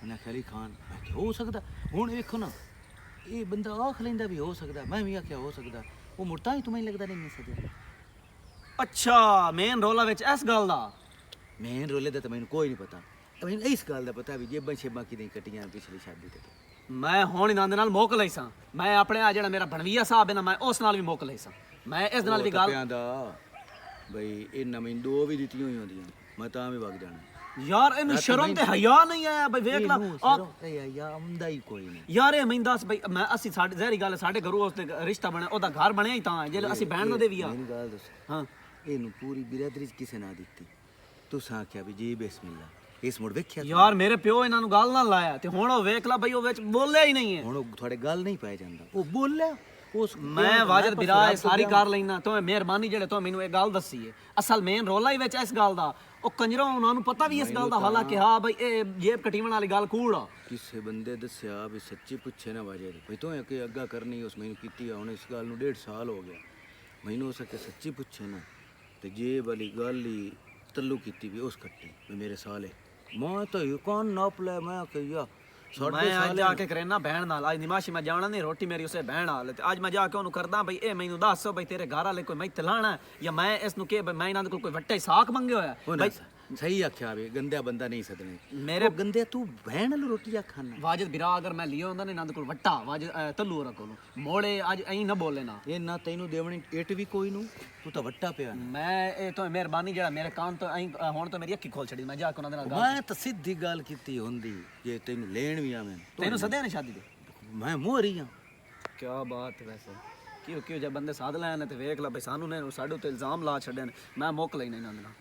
ਉਹਨੇ ਖਲੀ ਖਾਨ ਮੈਂ ਕਿਹਾ ਹੋ ਸਕਦਾ ਹੁਣ ਵੇਖੋ ਨਾ ਇਹ ਬੰਦਾ ਆਖ ਲੈਂਦਾ ਵੀ ਹੋ ਸਕਦਾ ਮੈਂ ਵੀ ਆਖਿਆ ਹੋ ਸਕਦਾ ਉਹ ਮੁਰਤਾ ਹੀ ਤੁਮੇ ਲੱਗਦਾ ਨਹੀਂ ਸਕਿਆ ਅੱਛਾ ਮੇਨ ਰੋਲਾ ਵਿੱਚ ਇਸ ਗੱਲ ਦਾ ਮੇਨ ਰੋਲੇ ਦਾ ਤਾਂ ਮੈਨੂੰ ਕੋਈ ਨਹੀਂ ਪਤਾ ਮੈਨੂੰ ਇਸ ਗੱਲ ਦਾ ਪਤਾ ਵੀ ਜੇਬਾਂ ਛੇਬਾਂ ਕਿਦਾਂ ਕੱਟੀਆਂ ਪਿਛਲੀ ਸ਼ਾਦੀ ਤੇ ਮੈਂ ਹੁਣ ਇਹਨਾਂ ਦੇ ਨਾਲ ਮੁੱਕ ਲਈ ਸਾਂ ਮੈਂ ਆਪਣੇ ਆ ਜਿਹੜਾ ਮੇਰਾ ਬਣਵੀਆ ਸਾਹਿਬ ਹੈ ਨਾ ਮੈਂ ਉਸ ਨਾਲ ਵੀ ਮੁੱਕ ਲਈ ਸਾਂ ਮੈਂ ਇਸ ਨਾਲ ਵੀ ਗੱਲ ਦਾ ਬਈ ਇਹ ਨਵੇਂ ਦੋ ਵੀ ਦਿੱਤੀਆਂ ਹੋਈਆਂ ਹੁੰਦੀਆਂ ਮੈਂ ਤਾਂ ਵੀ ਵਗ ਜਾਣਾ ਯਾਰ ਇਹਨੂੰ ਸ਼ਰਮ ਤੇ ਹਯਾ ਨਹੀਂ ਆਇਆ ਬਈ ਵੇਖ ਲਾ ਯਾ ਆਉਂਦਾ ਹੀ ਕੋਈ ਨਹੀਂ ਯਾਰ ਇਹ ਮੈਨੂੰ ਦੱਸ ਬਈ ਮੈਂ ਅਸੀਂ ਸਾਡੇ ਜ਼ਹਿਰੀ ਗੱਲ ਸਾਡੇ ਘਰੋਂ ਉਸਦੇ ਰਿਸ਼ਤਾ ਬਣਿਆ ਉਹਦਾ ਘਰ ਬਣਿਆ ਹੀ ਤਾਂ ਜੇ ਅਸੀਂ ਬਹਿਣ ਦੇ ਵੀ ਆ ਮੇਰੀ ਗੱਲ ਦੱਸ ਹਾਂ ਇਹਨੂੰ ਪੂਰੀ ਬਿਰਾਦਰੀ ਚ ਕਿਸੇ ਨਾ ਦਿੱਤੀ ਤੂੰ ਆਖਿਆ ਵੀ ਜੀ ਬਿਸਮਿਲ੍ਲਾ ਇਸ ਮੁੜ ਵੇਖਿਆ ਯਾਰ ਮੇਰੇ ਪਿਓ ਇਹਨਾਂ ਨੂੰ ਗੱਲ ਨਾਲ ਲਾਇਆ ਤੇ ਹੁਣ ਉਹ ਵੇਖ ਲਾ ਬਈ ਉਹ ਵਿੱਚ ਬੋਲਿਆ ਹੀ ਨਹੀਂ ਹੈ ਹੁਣ ਉਹ ਤੁਹਾਡੇ ਗੱਲ ਨਹੀਂ ਪੈ ਜਾਂਦਾ ਉਹ ਬੋਲਿਆ ਉਸ ਮੈਂ ਵਾਜਦ ਬਿਰਾ ਸਾਰੀ ਕਰ ਲੈਣਾ ਤੂੰ ਮਿਹਰਬਾਨੀ ਜਿਹੜੇ ਤੂੰ ਮੈਨੂੰ ਇਹ ਗੱਲ ਦੱਸੀ ਹੈ ਅਸਲ ਮੇਨ ਰੋਲਾ ਹੀ ਵਿੱਚ ਇਸ ਗੱਲ ਦਾ ਉਹ ਕੰਜਰਾਂ ਉਹਨਾਂ ਨੂੰ ਪਤਾ ਵੀ ਇਸ ਗੱਲ ਦਾ ਹਾਲਾਂਕਿ ਹਾਂ ਬਈ ਇਹ ਜੇਬ ਕਟੀਵਣ ਵਾਲੀ ਗੱਲ ਕੂੜ ਆ ਕਿਸੇ ਬੰਦੇ ਦੱਸਿਆ ਵੀ ਸੱਚੀ ਪੁੱਛੇ ਨਾ ਵਾਜਦ ਬਈ ਤੂੰ ਕਿ ਅੱਗਾ ਕਰਨੀ ਉਸ ਮੈਨੂੰ ਕੀਤੀ ਆ ਹੁਣ ਇਸ ਗੱਲ ਨੂੰ 1.5 ਸਾਲ ਹੋ ਗਿਆ ਮੈਨੂੰ ਉਸ ਕੇ ਸੱਚੀ ਪੁੱਛੇ ਨਾ ਤੇ ਜੇਬ ਵਾਲੀ ਗੱਲ ਹੀ ਤੱਲੂ ਕੀਤੀ ਵੀ ਉਸ ਕੱਟੀ ਵੀ ਮੇਰੇ ਸਾਲੇ ਮੈਂ ਤਾਂ ਇਹ ਕੌਣ ਨਾਪ ਲੈ ਮੈਂ ਕਹੀਆ ਮੈਂ ਅੱਜ ਜਾ ਕੇ ਕਰੇਨਾ ਬਹਿਣ ਨਾਲ ਅੱਜ ਨਿਮਾਸ਼ੀ ਮੈਂ ਜਾਣਾ ਨਹੀਂ ਰੋਟੀ ਮੇਰੀ ਉਸੇ ਬਹਿਣ ਨਾਲ ਤੇ ਅੱਜ ਮੈਂ ਜਾ ਕੇ ਉਹਨੂੰ ਕਰਦਾ ਬਈ ਇਹ ਮੈਨੂੰ ਦੱਸ ਬਈ ਤੇਰੇ ਘਰ ਵਾਲੇ ਕੋਈ ਮੈਂ ਤਲਾਣਾ ਜਾਂ ਮੈਂ ਇਸ ਨੂੰ ਕਿ ਮੈਂ ਇਹਨਾਂ ਦੇ ਕੋਲ ਕੋਈ ਵੱਟੇ ਸਾਖ ਮੰਗੇ ਹੋਇਆ ਬਈ सही आख्या वे गंदा बंदा नहीं सदने मेरे गंदे तू बहन नाल रोटी खाना वाजिद बिरा अगर मैं लियो होंदा ने नंद कोल वट्टा वाजिद तल्लू होरा कोल मोड़े आज ऐ ना बोले ना ये ना तैनू देवनी इट भी कोई नू तू तो वट्टा पिया मैं ए तो मेहरबानी जेड़ा मेरे कान तो ऐ हुन तो मेरी अखी खोल छड़ी मैं जाके उना दे नाल मैं तो सीधी गल कीती हुंदी जे तैनू लेन भी आवे तैनू सदे ने शादी दे मैं मोरी हां क्या बात है वैसे क्यों क्यों जब बंदे साध लैन ते वेख ला भाई सानू ने साडे ते इल्जाम ला छड़े मैं मोक लेना इना दे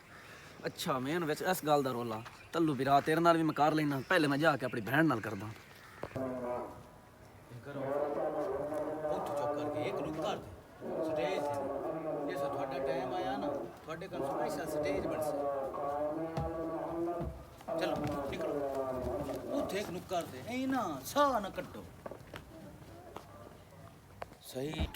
अच्छा मैं वैसे इस गल दा रोला तल्लू बिरा तेरे नाल भी मैं कर लेना पहले मैं जाके अपनी बहन नाल करदा ਉੱਠ ਚੁੱਕ ਕਰਕੇ ਇੱਕ ਨੂੰ ਕਰ ਦੇ ਸਟੇਜ ਤੇ ਜੇ ਤੁਹਾਡਾ ਟਾਈਮ ਆਇਆ ਨਾ ਤੁਹਾਡੇ ਕੋਲ ਸਪੈਸ਼ਲ ਸਟੇਜ ਬਣ ਸੇ ਚਲੋ ਨਿਕਲੋ ਉੱਥੇ ਇੱਕ ਨੂੰ ਕਰ ਦੇ ਐ ਨਾ ਸਾਹ ਨਾ ਕੱਟੋ ਸਹੀ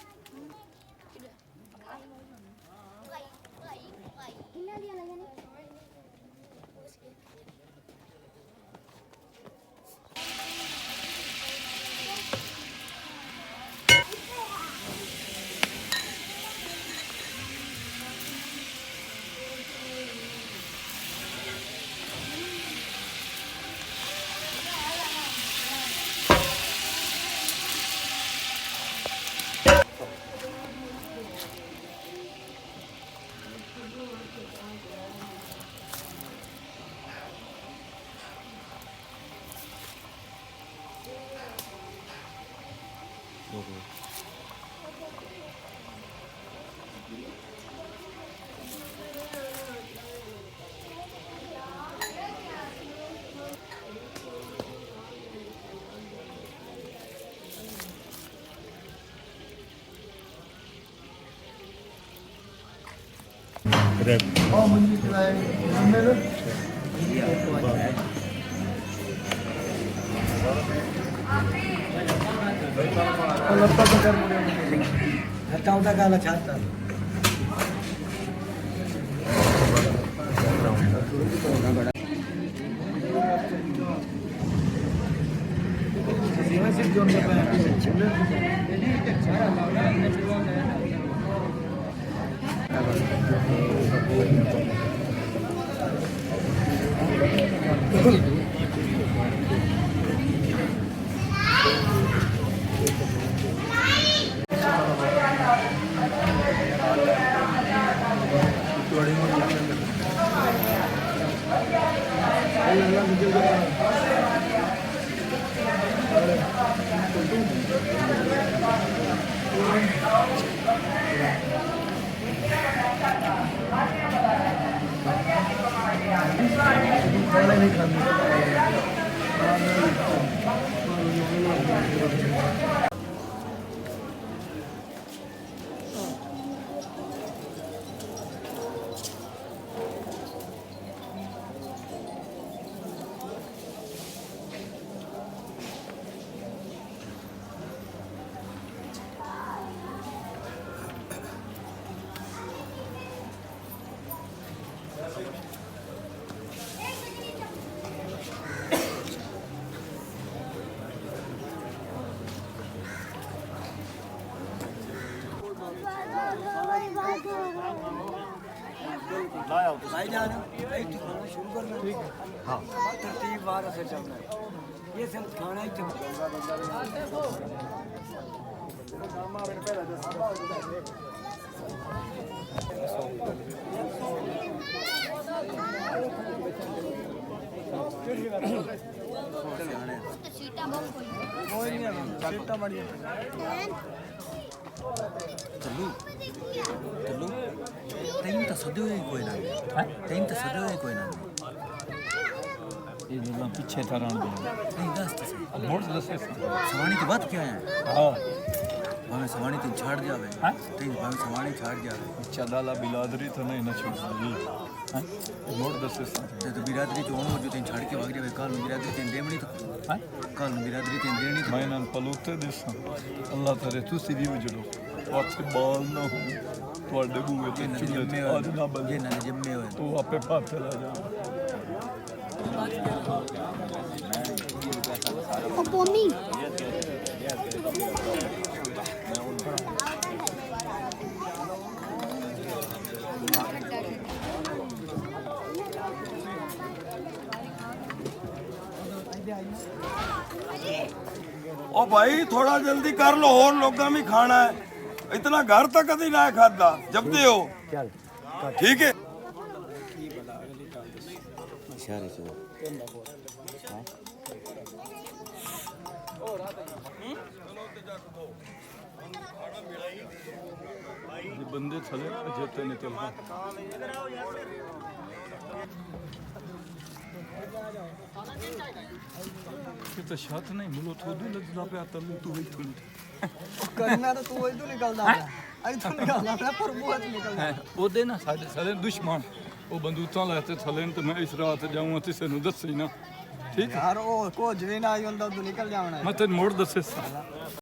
ਤੈਨੂੰ ਤਾਂ ਸਦੇ ਹੋਏ ਕੋਈ ਨਾ ਤੈਨੂੰ ਤਾਂ ਸਦੇ ਹੋਏ ਕੋਈ ਨਾ ਇਹ ਜਦੋਂ ਪਿੱਛੇ ਤਰਾਂ ਦੇ ਨਹੀਂ ਦੱਸ ਤੁਸੀਂ ਮੋੜ ਦੱਸੇ ਸਵਾਣੀ ਤੋਂ ਬਾਅਦ ਕਿਆ ਹੈ ਹਾਂ ਭਾਵੇਂ ਸਵਾਣੀ ਤੇ ਛੱਡ ਜਾਵੇ ਤੇ ਭਾਵੇਂ ਸਵਾਣੀ ਛੱਡ ਜਾਵੇ ਚਦਾਲਾ ਬਿਲਾਦਰੀ ਤਾਂ ਨਹੀਂ ਨਾ ਛੱਡਦੀ ਹਾਂ ਮੋੜ ਦੱਸੇ ਤੇ ਬਿਰਾਦਰੀ ਚ ਹੋਣ ਜੋ ਤੇ ਛੱਡ ਕੇ ਵਗ ਜਾਵੇ ਕੱਲ ਨੂੰ ਬਿਰਾਦਰੀ ਤੇ ਦੇਵਣੀ ਤਾਂ ਹਾਂ ਕੱਲ ਨੂੰ ਬਿਰਾਦਰੀ ਤੇ ਦੇਣੀ ਤਾਂ ਮੈਂ ਇਹਨਾਂ ਪਲੂਤੇ ਦੇਸਾਂ ਅੱਲਾਹ ਤੇਰੇ ਤੁਸੀਂ ਵੀ ਉਜੜੋ ਉੱਥੇ ਬਾਲ ਨਾ ਹੋ ਤੁਹਾਡੇ ਬੂਹੇ ਤੇ ਚੁੱਲ੍ਹੇ ਅੱਜ ਨਾ ਬਲ ਜੇ ਨਾ ਜੰਮੇ ਹੋਏ ਤੂੰ ਆਪੇ ਪਾਥੇ ਲੈ ਜਾ ਉਹ ਪੋਮੀ ओ भाई थोड़ा जल्दी कर लो, और लोगों में खाना है। इतना घर तक कभी ना खाता जब दे हो। ठीक है। बंदे चले जेते निकल तो छत नहीं मुलो थोड़ी लगदा पे तल्लू तू ही थोड़ी करना तो तू इधर निकलदा है इधर निकलदा है पर मुंह से निकलदा है ओदे ना साडे दुश्मन ਉਹ ਬੰਦੂਕਾਂ ਲੈ ਤੇ ਥੱਲੇ ਨੂੰ ਤੇ ਮੈਂ ਇਸ ਰਾਤ ਜਾਊਂਗਾ ਕਿਸੇ ਨੂੰ ਦੱਸੀ ਨਾ ਠੀਕ यार ओ को जवे ना आई हुंदा तू निकल जावना ਮੈਂ ਤੈਨੂੰ ਮੋੜ ਦੱਸੇ